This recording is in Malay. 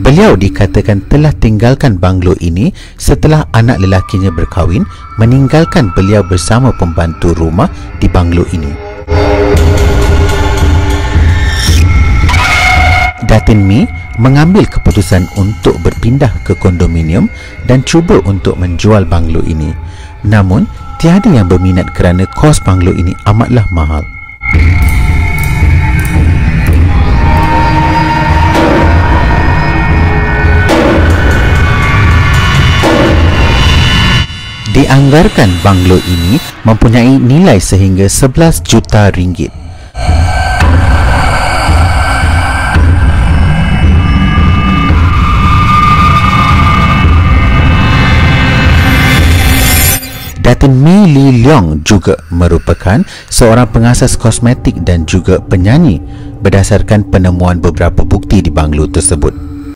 Beliau dikatakan telah tinggalkan banglo ini setelah anak lelakinya berkahwin, meninggalkan beliau bersama pembantu rumah di banglo ini. Datin Mi mengambil keputusan untuk berpindah ke kondominium dan cuba untuk menjual banglo ini. Namun, tiada yang berminat kerana kos banglo ini amatlah mahal. Dianggarkan banglo ini mempunyai nilai sehingga 11 juta ringgit. Datin Mi Lee Leong juga merupakan seorang pengasas kosmetik dan juga penyanyi berdasarkan penemuan beberapa bukti di banglo tersebut.